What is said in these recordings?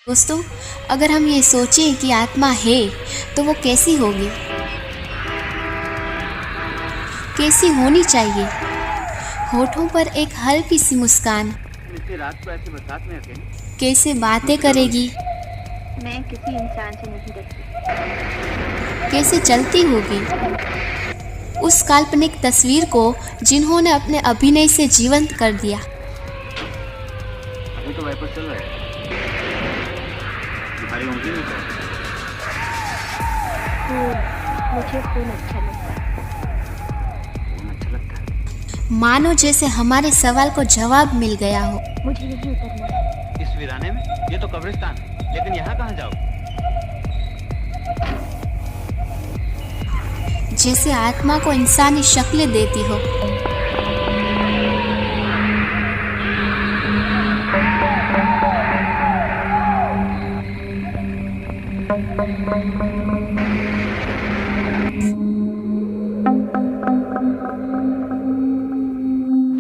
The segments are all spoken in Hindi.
दोस्तों, अगर हम ये सोचें कि आत्मा है तो वो कैसी होगी, कैसी होनी चाहिए। होठों पर एक हल्की सी मुस्कान, इतनी रात को ऐसे बरसात में अकेले कैसे बातें करेगी, मैं किसी इंसान से नहीं डरती। कैसे चलती होगी। उस काल्पनिक तस्वीर को जिन्होंने अपने अभिनय से जीवंत कर दिया। अभी तो वाइपर चल रहा है, तुम्हारी उंगली में क्या है? मुझे खून अच्छा लगता है। खून अच्छा लगता है। मानो जैसे हमारे सवाल को जवाब मिल गया हो। मुझे नहीं उतरना है। इस वीराने में? ये तो कब्रिस्तान है, लेकिन यहाँ कहाँ जाओ? जैसे आत्मा को इंसानी शक्ल देती हो।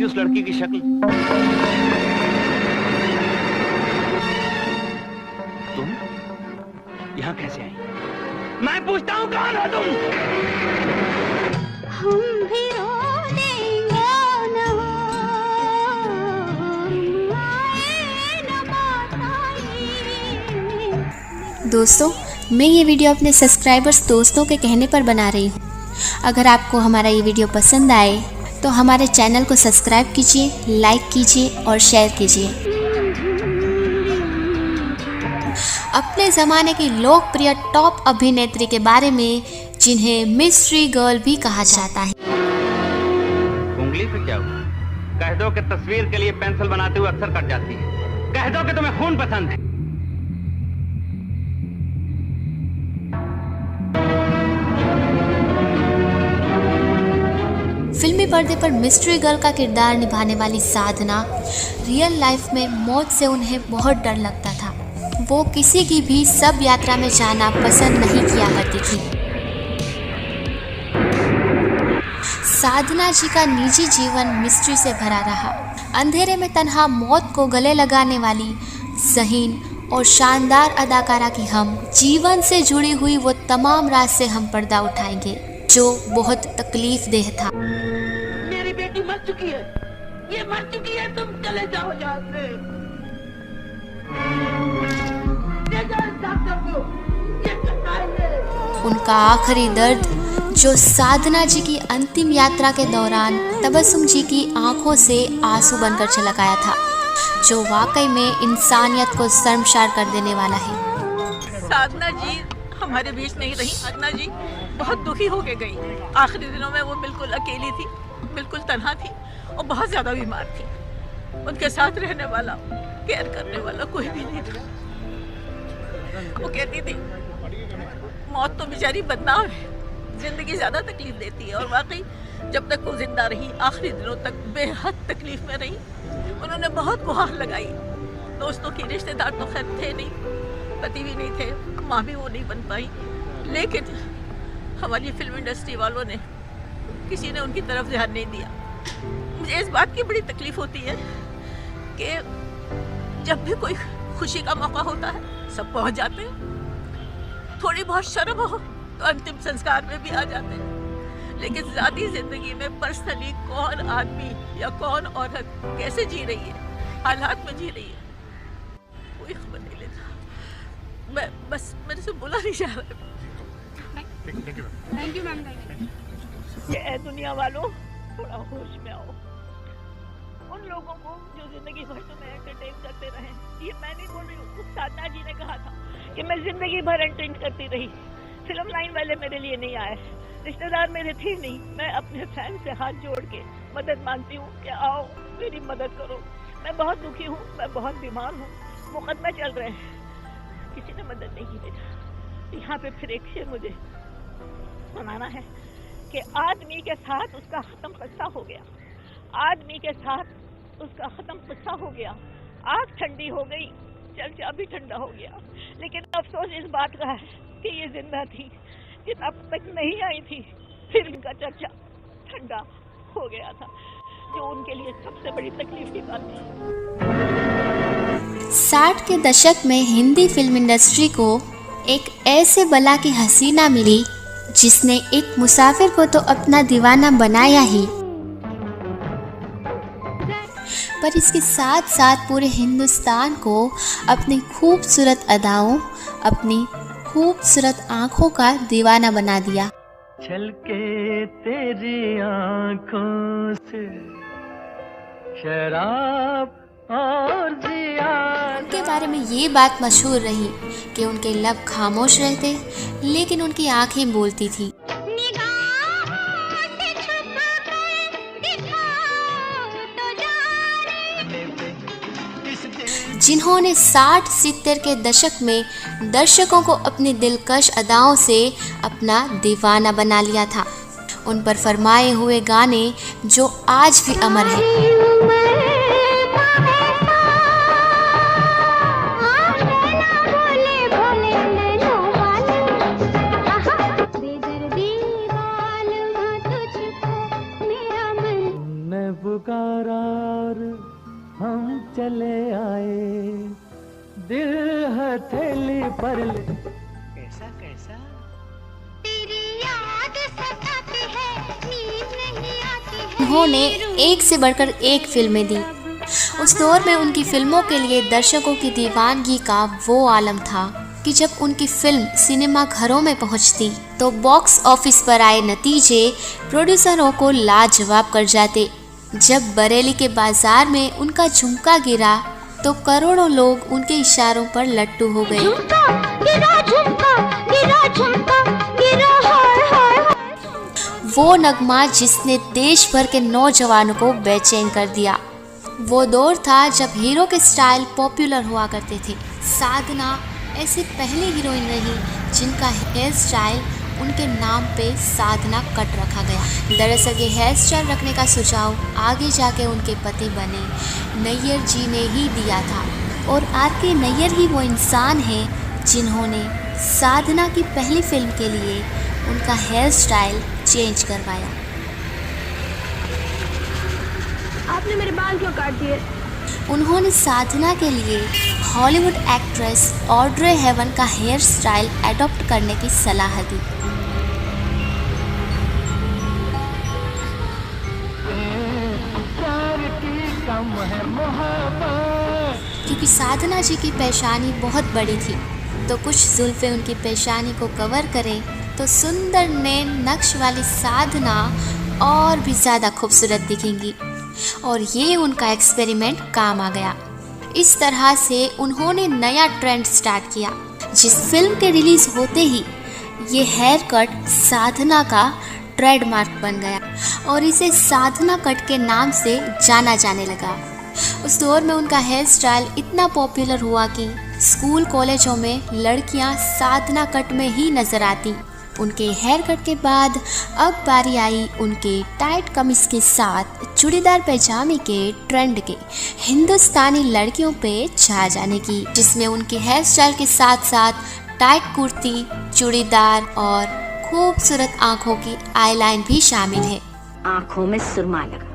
उस लड़की की शक्ल तुम यहाँ कैसे आई? मैं पूछता हूँ कौन हो तुम? हम भी रो देंगे ना, आए ना बात आई। दोस्तों, मैं ये वीडियो अपने सब्सक्राइबर्स दोस्तों के कहने पर बना रही हूँ। अगर आपको हमारा ये वीडियो पसंद आए तो हमारे चैनल को सब्सक्राइब कीजिए, लाइक कीजिए और शेयर कीजिए। अपने ज़माने की लोकप्रिय टॉप अभिनेत्री के बारे में, जिन्हें मिस्ट्री गर्ल भी कहा जाता है। उंगली पे क्या हुआ? कह दो कि तस्वीर के लिए पेंसिल बनाते हुए अक्सर कट जाती है। कह दो कि तुम्हें खून पसंद है। फिल्मी पर्दे पर मिस्ट्री गर्ल का किरदार निभाने वाली साधना रियल लाइफ में मौत से उन्हें बहुत डर लगता था। वो किसी की भी सब यात्रा में जाना पसंद नहीं किया करती थी। साधना जी का निजी जीवन मिस्ट्री से भरा रहा। अंधेरे में तन्हा मौत को गले लगाने वाली ज़हीन और शानदार अदाकारा की हम जीवन से जुड़ी हुई वो तमाम राज से हम पर्दा उठाएंगे जो बहुत तकलीफ देह था। मेरी बेटी मर चुकी है, ये मर चुकी है, तुम चले जाओ यहाँ से। ले जाओ इस डॉक्टर को, ये कसाई। उनका आखिरी दर्द जो साधना जी की अंतिम यात्रा के दौरान तबस्सुम जी की आंखों से आंसू बनकर चला गया था, जो वाकई में इंसानियत को शर्मसार कर देने वाला है। साधना जी हमारे बीच नहीं रही। साधना जी बहुत दुखी होके गई। आखिरी दिनों में वो बिल्कुल अकेली थी, बिल्कुल तन्हा थी और बहुत ज़्यादा बीमार थी। उनके साथ रहने वाला, केयर करने वाला कोई भी नहीं था। वो कहती थी मौत तो बेचारी बदनाम है, जिंदगी ज़्यादा तकलीफ देती है। और वाकई जब तक वो जिंदा रही, आखिरी दिनों तक बेहद तकलीफ में रही। उन्होंने बहुत गुहार लगाई। दोस्तों की, रिश्तेदार तो खैर थे नहीं, पति भी नहीं थे, माँ भी वो नहीं बन पाई, लेकिन हमारी फिल्म इंडस्ट्री वालों ने, किसी ने उनकी तरफ ध्यान नहीं दिया। मुझे इस बात की बड़ी तकलीफ होती है कि जब भी कोई खुशी का मौका होता है सब पहुंच जाते हैं, थोड़ी बहुत शर्म हो तो अंतिम संस्कार में भी आ जाते हैं, लेकिन ज़ाती ज़िंदगी में पर्सनली कौन आदमी या कौन औरत कैसे जी रही है, हालात में जी रही है, कोई खबर नहीं लेता। मैं बस, मेरे से बोला नहीं जा रहा है। Thank you ma'am. ये दुनिया वालों, थोड़ा होश में आओ। उन लोगों को जो जिंदगी भर तुम्हें एंटरटेन करते रहे, ये मैं नहीं बोल रही हूँ, साधना जी ने कहा था कि मैं जिंदगी भर एंटरटेन करती रही। फिल्म लाइन वाले मेरे लिए नहीं आए, रिश्तेदार मेरे थे नहीं। मैं अपने फैन से हाथ जोड़ के मदद मांगती हूँ कि आओ मेरी मदद करो। मैं बहुत दुखी हूँ, मैं बहुत बीमार हूँ, मुकदमे चल रहे हैं, किसी ने मदद नहीं की मेरी। यहाँ पे फिर एक शेर मुझे सुनाना है कि आदमी के साथ उसका खत्म किस्सा हो गया, आदमी के साथ उसका खत्म किस्सा हो गया। आग ठंडी हो गई, चर्चा भी ठंडा हो गया, लेकिन अफसोस इस बात का है कि ये जिंदा थी, कि अब तक नहीं आई थी, फिर इनका चर्चा ठंडा हो गया था, जो उनके लिए सबसे बड़ी तकलीफ की बात थी। 60 के दशक में हिंदी फिल्म इंडस्ट्री को एक ऐसे बला की हसीना मिली जिसने एक मुसाफिर को तो अपना दीवाना बनाया ही, पर इसके साथ साथ पूरे हिंदुस्तान को अपनी खूबसूरत अदाओं, अपनी खूबसूरत आँखों का दीवाना बना दिया। छलके तेरी आँखों से शराब और जिया। उनके बारे में ये बात मशहूर रही कि उनके लब खामोश रहते लेकिन उनकी आंखें बोलती थी। जिन्होंने 60-70 के दशक में दर्शकों को अपनी दिलकश अदाओं से अपना दीवाना बना लिया था। उन पर फरमाए हुए गाने जो आज भी अमर हैं। हम चले आए दिल हथेली पर ले। कैसा कैसा तेरी याद सताती है, नींद नहीं आती है। उन्होंने एक से बढ़कर एक फिल्में दी। उस दौर में उनकी फिल्मों के लिए दर्शकों की दीवानगी का वो आलम था कि जब उनकी फिल्म सिनेमा घरों में पहुंचती तो बॉक्स ऑफिस पर आए नतीजे प्रोड्यूसरों को लाजवाब कर जाते। जब बरेली के बाजार में उनका झुमका गिरा तो करोड़ों लोग उनके इशारों पर लट्टू हो गए। वो नगमा जिसने देश भर के नौजवानों को बेचैन कर दिया। वो दौर था जब हीरो के स्टाइल पॉपुलर हुआ करते थे। साधना ऐसी पहली हीरोइन रही जिनका हेयर स्टाइल उनके नाम पे साधना कट रखा गया। दरअसल ये हेयर स्टाइल रखने का सुझाव आगे जाके उनके पति बने नैयर जी ने ही दिया था, और आर.के. नैयर ही वो इंसान हैं जिन्होंने साधना की पहली फिल्म के लिए उनका हेयर स्टाइल चेंज करवाया। आपने मेरे बाल क्यों काट दिए? उन्होंने साधना के लिए हॉलीवुड एक्ट्रेस ऑड्रे हेवन का हेयर स्टाइल एडॉप्ट करने की सलाह दी। क्योंकि साधना जी की पेशानी बहुत बड़ी थी तो कुछ जुल्फे उनकी पेशानी को कवर करें तो सुंदर नैन नक्श वाली साधना और भी ज़्यादा खूबसूरत दिखेंगी, और ये उनका एक्सपेरिमेंट काम आ गया। इस तरह से उन्होंने नया ट्रेंड स्टार्ट किया। जिस फिल्म के रिलीज होते ही ये हेयर कट साधना का ट्रेडमार्क बन गया और इसे साधना कट के नाम से जाना जाने लगा। उस दौर में उनका हेयर स्टाइल इतना पॉपुलर हुआ कि स्कूल कॉलेजों में लड़कियां साधना कट में ही नजर आती। उनके हेयर कट के बाद अब बारी आई उनके टाइट कमीज के साथ चूड़ीदार पैजामे के ट्रेंड के हिंदुस्तानी लड़कियों पे छा जाने की, जिसमें उनके हेयर स्टाइल के साथ साथ टाइट कुर्ती, चूड़ीदार और खूबसूरत आँखों की आईलाइन भी शामिल है। आँखों में सुरमा लगा,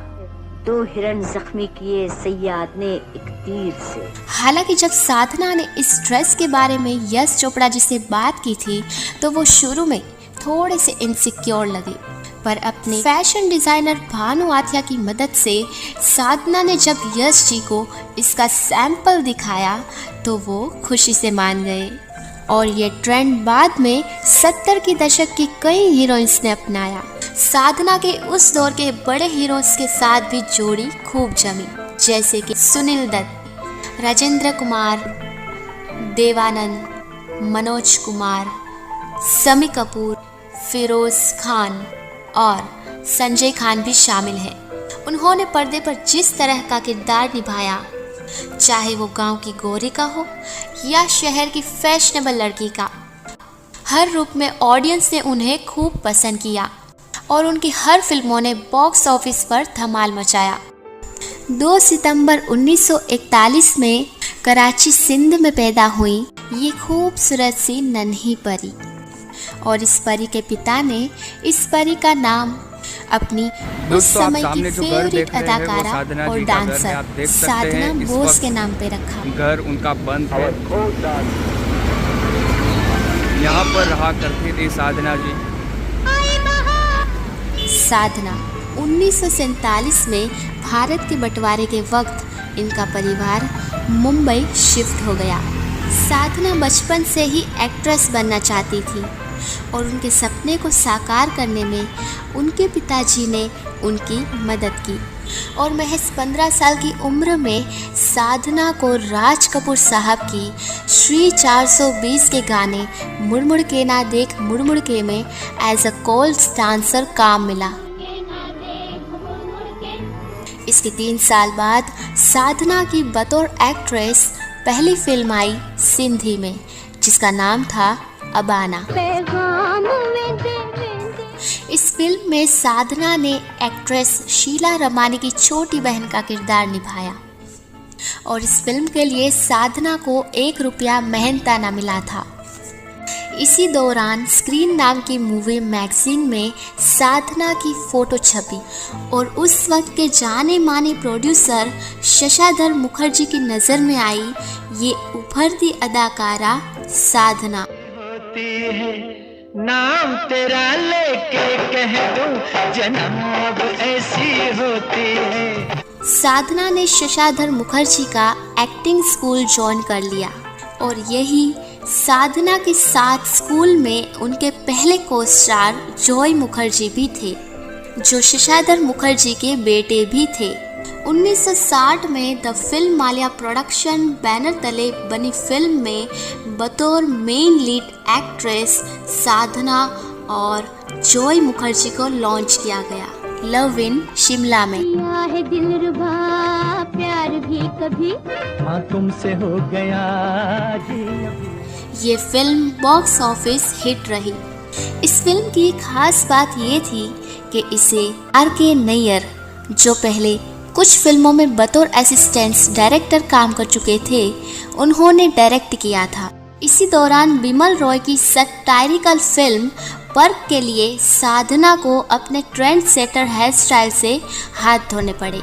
2 हिरण जख्मी किए सैयाद ने एक तीर से। हालांकि जब साधना ने इस ड्रेस के बारे में यश चोपड़ा जी से बात की थी तो वो शुरू में थोड़े से इनसिक्योर लगे, पर अपने फैशन डिजाइनर भानु आथिया की मदद से साधना ने जब यश जी को इसका सैंपल दिखाया तो वो खुशी से मान गए, और ये ट्रेंड बाद में 70 के दशक की कई हीरोइंस ने अपनाया। साधना के उस दौर के बड़े हीरोइंस के साथ भी जोड़ी खूब जमी, जैसे कि सुनील दत्त, राजेंद्र कुमार, देवानंद, मनोज कुमार, समी कपूर, फिरोज खान और संजय खान भी शामिल हैं। उन्होंने पर्दे पर जिस तरह का किरदार निभाया, चाहे वो गांव की गोरी का हो या शहर की फैशनेबल लड़की का, हर रूप में ऑडियंस ने उन्हें खूब पसंद किया और उनकी हर फिल्मों ने बॉक्स ऑफिस पर धमाल मचाया। 2 सितंबर 1941 में कराची सिंध में पैदा हुई ये खूबसूरत सी नन्ही परी, और इस परी के पिता ने इस परी का नाम अपनी उस दोस्तों, आप समय की सामने जो घर फेवरेट देख रहे हैं वो अदाकारा साधना और जी का घर है। डांसर आप देख सकते साधना हैं इस बोस वक्त के नाम पे रखा। घर उनका बंद है। यहाँ पर रहा करती थी साधना जी। साधना 1947 में भारत के बंटवारे के वक्त इनका परिवार मुंबई शिफ्ट हो गया। साधना बचपन से ही एक्ट्रेस बनना चाहती थी और उनके सपने को साकार करने में उनके पिताजी ने उनकी मदद की और महज 15 साल की उम्र में साधना को राज कपूर साहब की श्री 420 के गाने मुड़मुड़ के ना देख मुड़मुड़ के में एज अ कोल्स डांसर काम मिला। इसके 3 साल बाद साधना की बतौर एक्ट्रेस पहली फिल्म आई सिंधी में, जिसका नाम था अबाना। इस फिल्म में साधना ने एक्ट्रेस शीला रमानी की छोटी बहन का किरदार निभाया और इस फिल्म के लिए साधना को 1 रुपया मेहनताना मिला था। इसी दौरान स्क्रीन नाम की मूवी मैगजीन में साधना की फोटो छपी और उस वक्त के जाने माने प्रोड्यूसर शशाधर मुखर्जी की नज़र में आई ये उभरती अदाकारा साधना। होती है नाम तेरा लेके कह दूं जनाब ऐसी होती है। साधना ने शशाधर मुखर्जी का एक्टिंग स्कूल ज्वाइन कर लिया और यही साधना के साथ स्कूल में उनके पहले को स्टार जॉय मुखर्जी भी थे, जो शशाधर मुखर्जी के बेटे भी थे। 1960 में the film Mallya production banner तले बनी फिल्म में बतौर मेन लीड एक्ट्रेस साधना और जॉय मुखर्जी को लॉन्च किया गया लव इन शिमला में। है दिलरुबा प्यार भी कभी हाँ तुमसे हो गया जी अभी। ये फिल्म बॉक्स ऑफिस हिट रही। इस फिल्म की खास बात ये थी कि इसे R.K. नैयर, जो पहले कुछ फिल्मों में बतौर असिस्टेंट्स डायरेक्टर काम कर चुके थे, उन्होंने डायरेक्ट किया था। इसी दौरान बिमल रॉय की सटायरिकल फिल्म पर्क के लिए साधना को अपने ट्रेंड सेटर हेयर स्टाइल से हाथ धोने पड़े।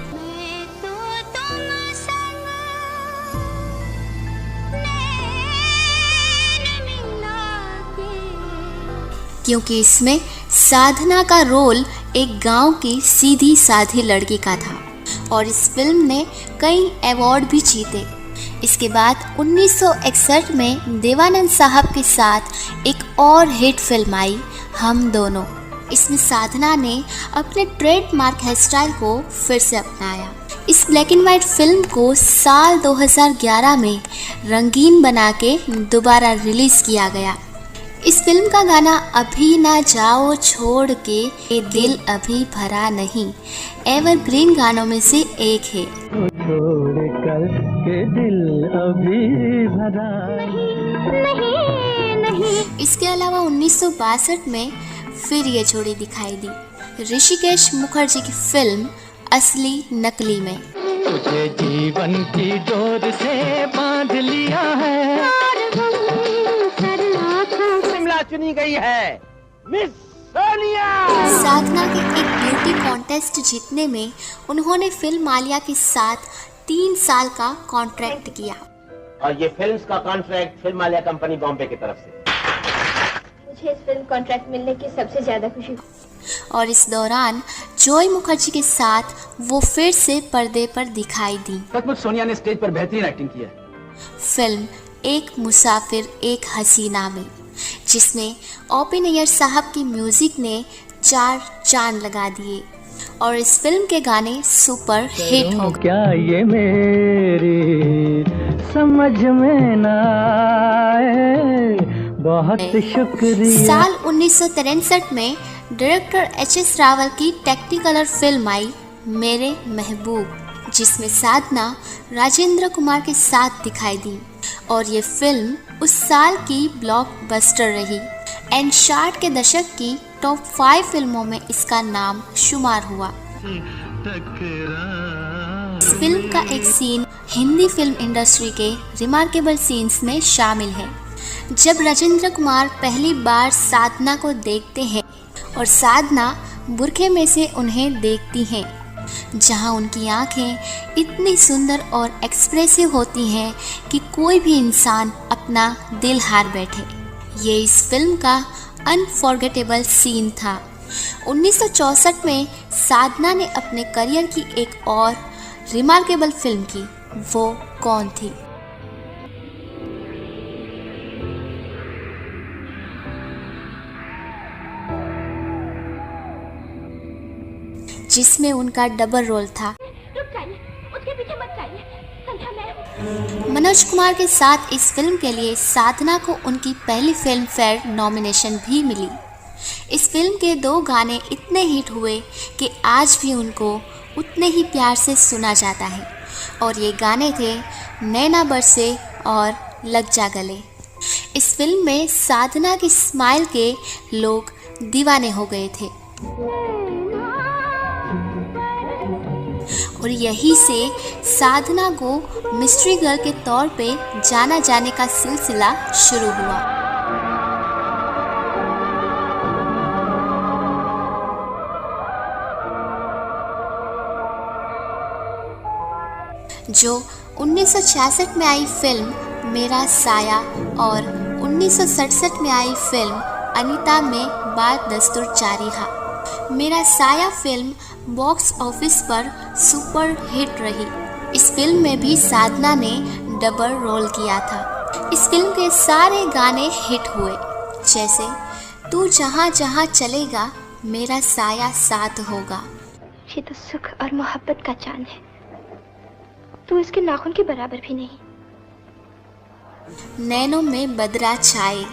क्योंकि इसमें साधना का रोल एक गांव की सीधी साधी लड़की का था और इस फिल्म ने कई अवार्ड भी जीते। इसके बाद 1961 में देवानंद साहब के साथ एक और हिट फिल्म आई हम दोनों। इसमें साधना ने अपने ट्रेडमार्क हेयर स्टाइल को फिर से अपनाया। इस ब्लैक एंड वाइट फिल्म को साल 2011 में रंगीन बना के दोबारा रिलीज किया गया। इस फिल्म का गाना अभी ना जाओ छोड़ के ये दिल अभी भरा नहीं एवरग्रीन गानों में से एक है। छोड़ कर के दिल अभी भरा नहीं। इसके अलावा 1962 में फिर ये जोड़ी दिखाई दी ऋषिकेश मुखर्जी की फिल्म असली नकली में। तुझे जीवन की डोर से बांध लिया है, शिमला चुनी गई है मिस सोनिया। साधना के एक ब्यूटी कॉन्टेस्ट जीतने में उन्होंने फिल्म माल्या के साथ 3 साल का कॉन्ट्रैक्ट किया और ये फिल्म्स का contract film Mallya company Bombay की तरफ से। मुझे इस फिल्म कॉन्ट्रैक्ट मिलने की सबसे ज्यादा खुशी और इस दौरान जॉय मुखर्जी के साथ वो फिर से पर्दे पर दिखाई दी। सचमुच सोनिया ने स्टेज पर बेहतरीन एक्टिंग की है। फिल्म एक मुसाफिर एक हसीना में, जिसमें O.P. नैयर साहब की म्यूजिक ने 4 चांद लगा दिए और इस फिल्म के गाने सुपर हिट हो गए। क्या ये मेरी समझ में ना आए, बहुत शुक्रिया। साल 1963 में डायरेक्टर H.S. रावल की टेक्निकलर फिल्म आई मेरे महबूब, जिसमें साधना राजेंद्र कुमार के साथ दिखाई दी और ये फिल्म उस साल की ब्लॉकबस्टर रही। एंड शार्ट के दशक की टॉप 5 फिल्मों में इसका नाम शुमार हुआ। इस फिल्म का एक सीन हिंदी फिल्म इंडस्ट्री के रिमार्केबल सीन्स में शामिल है, जब राजेंद्र कुमार पहली बार साधना को देखते हैं और साधना बुरखे में से उन्हें देखती हैं, जहां उनकी आंखें इतनी सुंदर और एक्सप्रेसिव होती हैं कि कोई भी इंसान अपना दिल हार बैठे। ये इस फिल्म का अनफॉरगेटेबल सीन था। 1964 में साधना ने अपने करियर की एक और रिमार्केबल फिल्म की। वो कौन थी? जिसमें उनका डबल रोल था। उसके पीछे मत जाइए, संध्या मैम। मनोज कुमार के साथ इस फिल्म के लिए साधना को उनकी पहली फिल्म फेयर नॉमिनेशन भी मिली। इस फिल्म के 2 गाने इतने हिट हुए कि आज भी उनको उतने ही प्यार से सुना जाता है, और ये गाने थे नैना बरसे और लग जा गले। इस फिल्म में साधना की स्माइल के लोग दीवाने हो गए थे, और यही से साधना को मिस्ट्री गर्ल के तौर पे जाना जाने का सिलसिला शुरू हुआ। जो 1966 में आई फिल्म मेरा साया और 1967 में आई फिल्म अनीता में बात दस्तूर जारी रहा। मेरा साया फिल्म बॉक्स ऑफिस पर सुपर हिट रही। इस फिल्म में भी साधना ने डबल रोल किया था। इस फिल्म के सारे गाने हिट हुए, जैसे तू जहाँ जहाँ चलेगा मेरा साया साथ होगा। ये तो सुख और मोहब्बत का चांद है, तू इसके नाखून के बराबर भी नहीं। नैनों में बदरा छाए,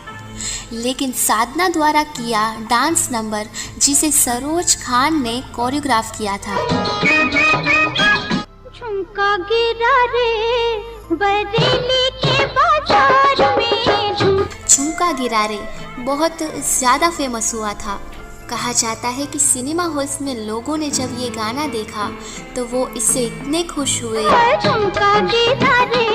लेकिन साधना द्वारा किया डांस नंबर जिसे सरोज खान ने कोरियोग्राफ किया था। झुमका गिरा रे बरेली के बाजार में, झुमका गिरा रे बहुत ज़्यादा फेमस हुआ था। कहा जाता है कि सिनेमा हॉल्स में लोगों ने जब ये गाना देखा तो वो इससे इतने खुश हुए झुमका गिरा रे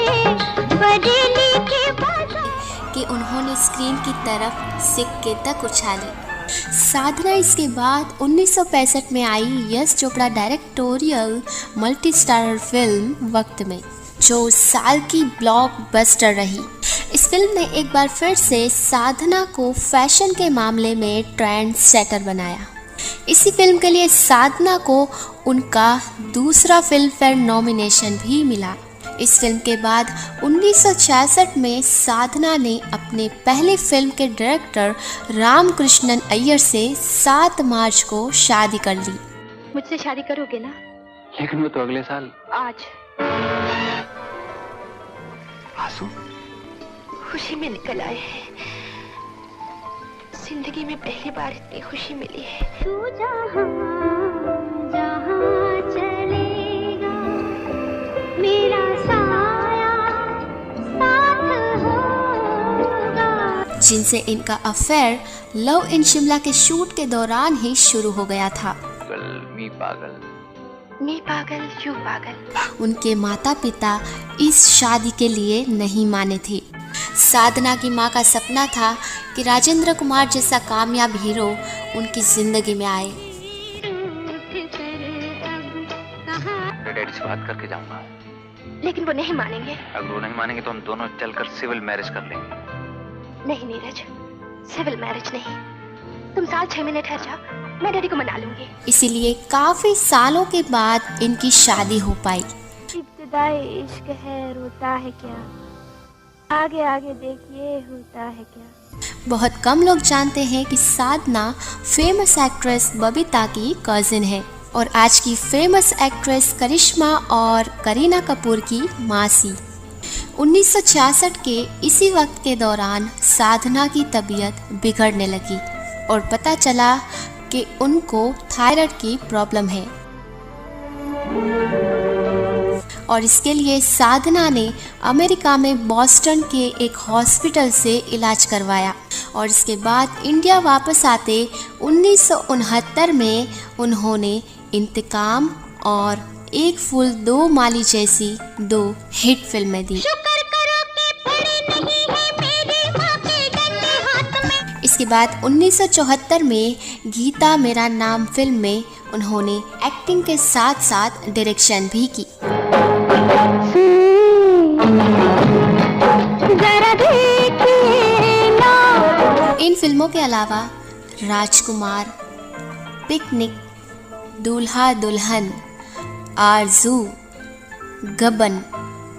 बरेली के बाजार कि उन्होंने स्क्रीन की तरफ सिक्के तक उछाले। साधना इसके बाद 1965 में आई Yash Chopra directorial multi starrer film Waqt में, जो साल की ब्लॉकबस्टर रही। इस फिल्म ने एक बार फिर से साधना को फैशन के मामले में ट्रेंड सेटर बनाया। इसी फिल्म के लिए साधना को उनका दूसरा फिल्म फेयर नॉमिनेशन भी मिला। इस फिल्म के बाद 1966 में साधना ने अपने पहले फिल्म के डायरेक्टर रामकृष्णन अय्यर से 7 मार्च को शादी कर ली। मुझसे शादी करोगे ना? लेकिन वो तो अगले साल। आज आंसू खुशी में निकल आए हैं। जिंदगी में पहली बार इतनी खुशी मिली है। तू जहाँ जहाँ चलेगा मेरा साया साथ होगा। जिनसे इनका अफेयर लव इन शिमला के शूट के दौरान ही शुरू हो गया था। मैं पागल क्यों पागल। उनके माता पिता इस शादी के लिए नहीं माने थे। साधना की माँ का सपना था कि राजेंद्र कुमार जैसा कामयाब हीरो उनकी जिंदगी में आए। डैडी से बात करके जाऊंगा। लेकिन वो नहीं मानेंगे। अगर वो नहीं मानेंगे तो हम दोनों चलकर सिविल मैरिज कर लेंगे। नहीं नीरज, सिविल मैरिज नहीं। तुम साल 6 महीने ठहर जाओ, मैं डैडी को मना लूंगी। इसीलिए काफी सालों के बाद इनकी शादी हो पाई। इब्तिदाई इश्क है, रोता है क्या, आगे आगे देखिए होता है क्या। बहुत कम लोग जानते हैं कि साधना फेमस एक्ट्रेस बबीता की कजिन है और आज की फेमस एक्ट्रेस करिश्मा और करीना कपूर की मासी। 1966 के इसी वक्त के दौरान साधना की तबीयत बिगड़ने लगी और पता चला कि उनको थायराइड की प्रॉब्लम है, और इसके लिए साधना ने अमेरिका में बॉस्टन के एक हॉस्पिटल से इलाज करवाया और इसके बाद इंडिया वापस आते 1969 में उन्होंने इंतकाम और एक फूल दो माली जैसी 2 हिट फिल्में दी। इसके बाद 1974 में गीता मेरा नाम फिल्म में उन्होंने एक्टिंग के साथ साथ डायरेक्शन भी की। इन फिल्मों के अलावा राजकुमार, पिकनिक, दूल्हा दुल्हन, आरज़ू, गबन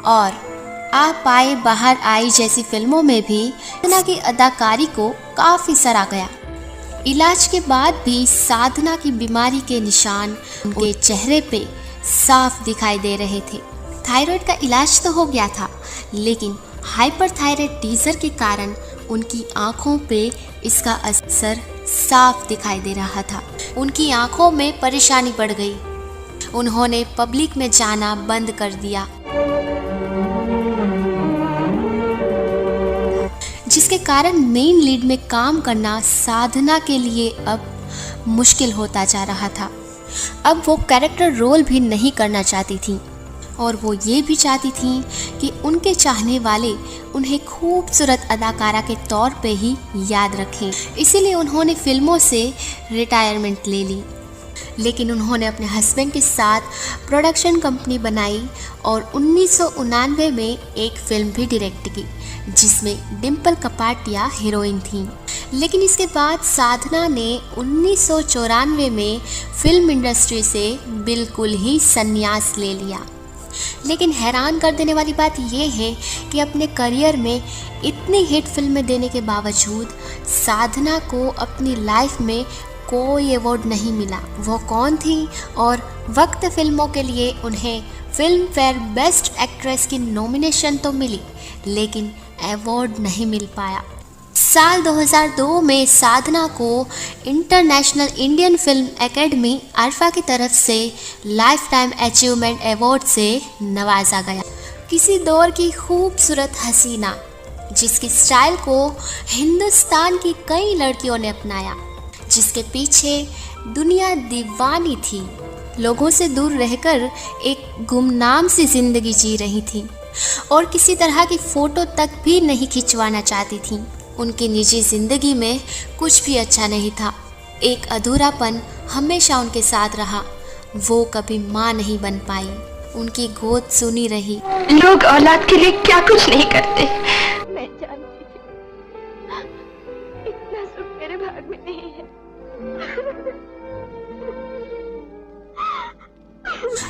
और आ पाए बाहर आई जैसी फिल्मों में भी साधना की अदाकारी को काफी सराहा गया। इलाज के बाद भी साधना की बीमारी के निशान उनके चेहरे पे साफ दिखाई दे रहे थे। थायराइड का इलाज तो हो गया था, लेकिन हाइपरथायराइडिज्म के कारण उनकी आंखों पे इसका असर साफ दिखाई दे रहा था। उनकी आंखों में परेशानी बढ़ गई। उन्होंने पब्लिक में जाना बंद कर दिया, जिसके कारण मेन लीड में काम करना साधना के लिए अब मुश्किल होता जा रहा था। अब वो कैरेक्टर रोल भी नहीं करना चाहती थी और वो ये भी चाहती थी कि उनके चाहने वाले उन्हें खूबसूरत अदाकारा के तौर पे ही याद रखें। इसीलिए उन्होंने फिल्मों से रिटायरमेंट ले ली। लेकिन उन्होंने अपने हस्बैंड के साथ प्रोडक्शन कंपनी बनाई और 1999 में एक फिल्म भी डायरेक्ट की, जिसमें डिम्पल कपाडिया हीरोइन थी। लेकिन इसके बाद साधना ने 1994 में फिल्म इंडस्ट्री से बिल्कुल ही संन्यास ले लिया। लेकिन हैरान कर देने वाली बात यह है कि अपने करियर में इतनी हिट फिल्में देने के बावजूद साधना को अपनी लाइफ में कोई अवार्ड नहीं मिला। वो कौन थी और वक्त फिल्मों के लिए उन्हें फिल्म फेयर बेस्ट एक्ट्रेस की नॉमिनेशन तो मिली, लेकिन अवार्ड नहीं मिल पाया। साल 2002 में साधना को international Indian film academy Arfa की तरफ से लाइफ टाइम अचीवमेंट अवार्ड से नवाजा गया। किसी दौर की खूबसूरत हसीना, जिसकी स्टाइल को हिंदुस्तान की कई लड़कियों ने अपनाया, जिसके पीछे दुनिया दीवानी थी, लोगों से दूर रहकर एक गुमनाम सी जिंदगी जी रही थी और किसी तरह की फोटो तक भी नहीं खिंचवाना चाहती थी। उनकी निजी जिंदगी में कुछ भी अच्छा नहीं था। एक अधूरापन हमेशा उनके साथ रहा। वो कभी माँ नहीं बन पाई, उनकी गोद सुनी रही। लोग औलाद के लिए क्या कुछ नहीं करते। मैं जानती थी इतना सुख मेरे भाग में नहीं है।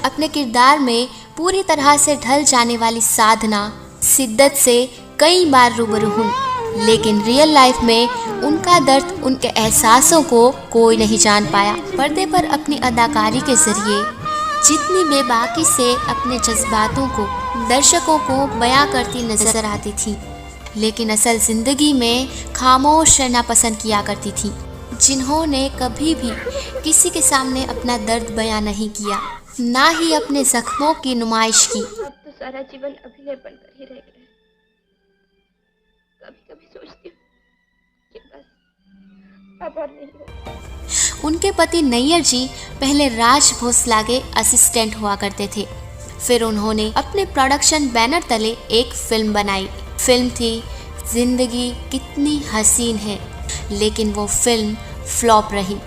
अपने किरदार में पूरी तरह से ढल जाने वाली साधना शिद्दत से कई बार रूबरू हुई, लेकिन रियल लाइफ में उनका दर्द, उनके एहसासों को कोई नहीं जान पाया। पर्दे पर अपनी अदाकारी के जरिए जितनी बेबाकी से अपने जज्बातों को दर्शकों को बयां करती नजर आती थी, लेकिन असल जिंदगी में खामोश रहना पसंद किया करती थी, जिन्होंने कभी भी किसी के सामने अपना दर्द बयां नहीं किया, ना ही अपने जख्मों की नुमाइश की। अब तो सारा जीवन अभिनय बनकर ही रह गया। कभी कभी सोचती हूँ कि बस अब और नहीं होगा। उनके पति नैयर जी पहले राज भोसला के असिस्टेंट हुआ करते थे। फिर उन्होंने अपने प्रोडक्शन बैनर तले एक फिल्म बनाई। फिल्म थी जिंदगी कितनी हसीन है, लेकिन वो फिल्म फ्लॉप रही।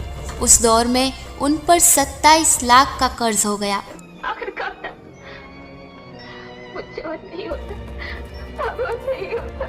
उस दौर में उन पर 27 लाख का कर्ज हो गया। आखिर कब तक मुझसे और नहीं होता, अब और नहीं होता।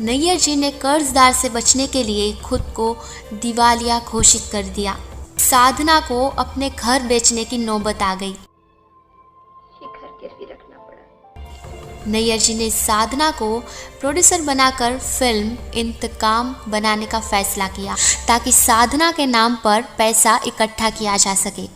नैयर जी ने कर्जदार से बचने के लिए खुद को दिवालिया घोषित कर दिया। साधना को अपने घर बेचने की नौबत आ गई। ये घर गिरवी रखना पड़ा। नैयर जी ने साधना को प्रोड्यूसर बनाकर फिल्म इंतकाम बनाने का फैसला किया, ताकि साधना के नाम पर पैसा इकट्ठा किया जा सके।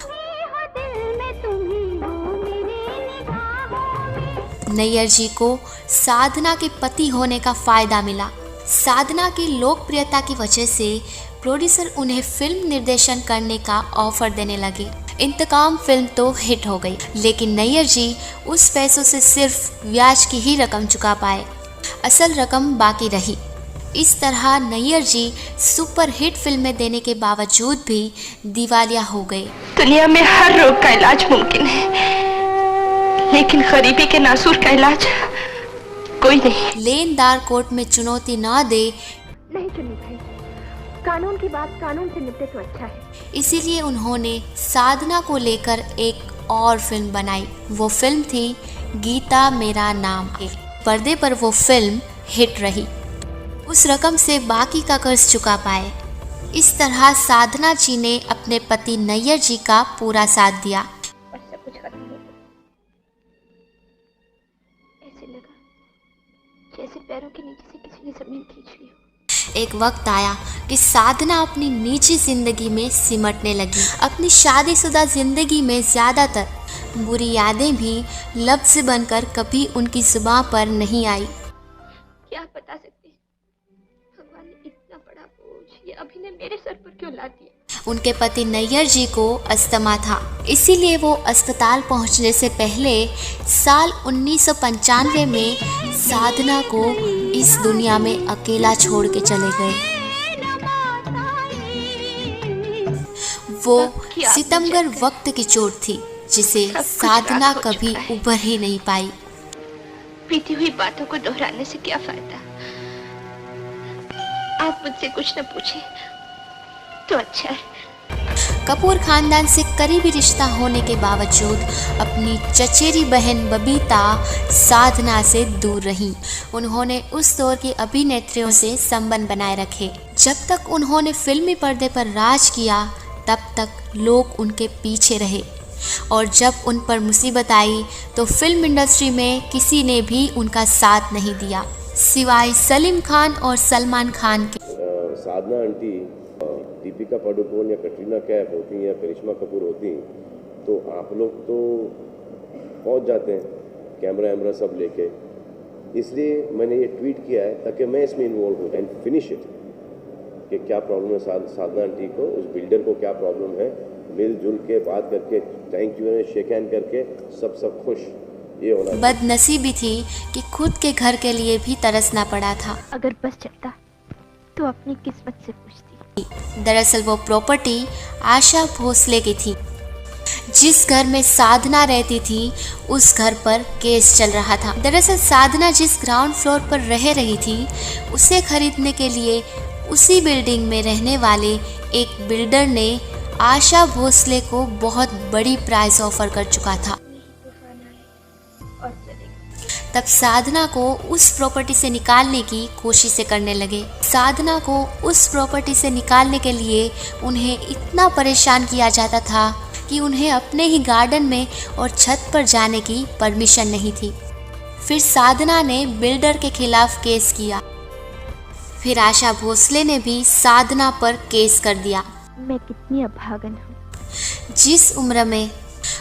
नैयर जी को साधना के पति होने का फायदा मिला। साधना की लोकप्रियता की वजह से प्रोड्यूसर उन्हें फिल्म निर्देशन करने का ऑफर देने लगे। इंतकाम फिल्म तो हिट हो गई, लेकिन नैयर जी उस पैसों से सिर्फ ब्याज की ही रकम चुका पाए, असल रकम बाकी रही। इस तरह नैयर जी सुपर हिट फिल्में देने के बावजूद भी दिवालिया हो गए। दुनिया में हर रोग का इलाज मुमकिन है, लेकिन गरीबी के नासूर का इलाज कोई नहीं। लेनदार कोर्ट में चुनौती ना दे, नहीं चुनी कानून की बात कानून से निपटे तो अच्छा है। इसीलिए उन्होंने साधना को लेकर एक और फिल्म बनाई। वो फिल्म थी गीता मेरा नाम है। पर्दे पर वो फिल्म हिट रही। उस रकम से बाकी का कर्ज चुका पाए। इस तरह साधना जी ने अपने पति नैयर जी का पूरा साथ दिया। और सब कुछ खत्म हो गया। ऐसे लगा जैसे पैरों के नीचे से किसी ने जमीन खींच ली हो। एक वक्त आया कि साधना अपनी निजी जिंदगी में सिमटने लगी। अपनी शादीशुदा जिंदगी में ज्यादातर बुरी यादें भी लफ्ज बनकर कभी उनकी जुबान पर नहीं आई। क्या बता सकते हैं, भगवान ने इतना बड़ा बोझ ये अभिनय मेरे सर पर क्यों ला दिया। उनके पति नैयर जी को अस्थमा था, इसीलिए वो अस्पताल पहुंचने से पहले साल 1995 में साधना को इस दुनिया में अकेला छोड़ के चले गए। वो सितमगर वक्त की चोट थी जिसे साधना कभी उभर ही नहीं पाई। बीती हुई बातों को दोहराने से क्या फायदा। आप मुझसे कुछ न पूछे तो अच्छा है। कपूर खानदान से करीबी रिश्ता होने के बावजूद अपनी चचेरी बहन बबीता साधना से दूर रहीं। उन्होंने उस दौर की अभिनेत्रियों से संबंध बनाए रखे। जब तक उन्होंने फिल्मी पर्दे पर राज किया तब तक लोग उनके पीछे रहे, और जब उन पर मुसीबत आई तो फिल्म इंडस्ट्री में किसी ने भी उनका साथ नहीं दिया सिवाय सलीम खान और सलमान खान के। साधना आंटी दीपिका पादुकोण या कटरीना कैफ होती या करिश्मा कपूर होती तो आप लोग तो पहुंच जाते हैं कैमरा वैमरा सब लेके। इसलिए मैंने ये ट्वीट किया है ताकि मैं इसमें इन्वॉल्व हूँ एंड फिनिश इट कि क्या प्रॉब्लम है साधना आंटी को, उस बिल्डर को क्या प्रॉब्लम है, मिलजुल के बात करके थैंक यू शेक हैंड करके सब खुश ये होना। बदनसीबी थी कि खुद के घर के लिए भी तरसना पड़ा था। अगर बस चलता तो अपनी किस्मत से पूछती। दरअसल वो प्रॉपर्टी आशा भोसले की थी। जिस घर में साधना रहती थी उस घर पर केस चल रहा था। दरअसल साधना जिस ग्राउंड फ्लोर पर रह रही थी उसे खरीदने के लिए उसी बिल्डिंग में रहने वाले एक बिल्डर ने आशा भोसले को बहुत बड़ी प्राइस ऑफर कर चुका था। तब साधना को उस प्रॉपर्टी से निकालने की कोशिश करने लगे। साधना को उस प्रॉपर्टी से निकालने के लिए उन्हें इतना परेशान किया जाता था कि उन्हें अपने ही गार्डन में और छत पर जाने की परमिशन नहीं थी। फिर साधना ने बिल्डर के खिलाफ केस किया। फिर आशा भोसले ने भी साधना पर केस कर दिया। मैं कितनी अभागन हूँ। जिस उम्र में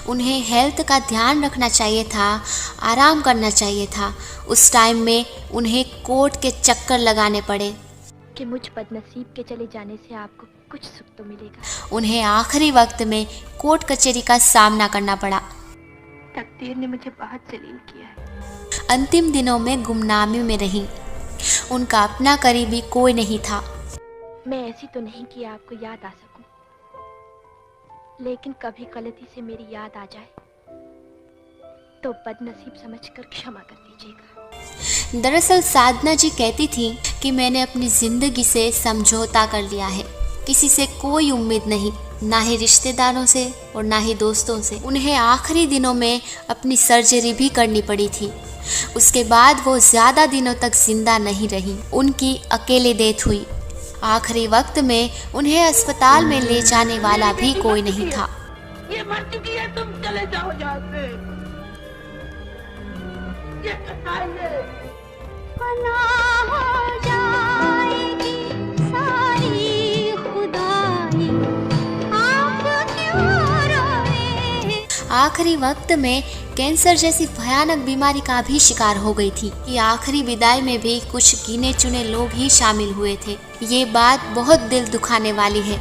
उन्हें हेल्थ का ध्यान रखना चाहिए था, आराम करना चाहिए था, उस टाइम में उन्हें कोर्ट के चक्कर लगाने पड़े कि मुझ बदनसीब के चले जाने से आपको कुछ सुख तो मिलेगा। उन्हें आखिरी वक्त में कोर्ट कचहरी का सामना करना पड़ा। तकदीर ने मुझे बहुत जलील किया है। अंतिम दिनों में गुमनामी में रही। उनका अपना करीबी कोई नहीं था। मैं ऐसी तो नहीं कि आपको याद आ सकूं, लेकिन कभी गलती से मेरी याद आ जाए तो बदनसीब समझकर क्षमा कर दीजिएगा। दरअसल साधना जी कहती थी कि मैंने अपनी जिंदगी से समझौता कर लिया है। किसी से कोई उम्मीद नहीं, ना ही रिश्तेदारों से और ना ही दोस्तों से। उन्हें आखिरी दिनों में अपनी सर्जरी भी करनी पड़ी थी। उसके बाद वो ज्यादा दिनों तक जिंदा नहीं रही। उनकी अकेले डेथ हुई। आखिरी वक्त में उन्हें अस्पताल में ले जाने वाला भी कोई नहीं था। ये मर चुकी है, तुम चले जाओ यहाँ से। ये पनाह हो जाएगी सारी खुदाई, आप क्यों रोए। आखिरी वक्त में कैंसर जैसी भयानक बीमारी का भी शिकार हो गई थी कि आखिरी विदाई में भी कुछ गिने चुने लोग ही शामिल हुए थे। ये बात बहुत दिल दुखाने वाली है।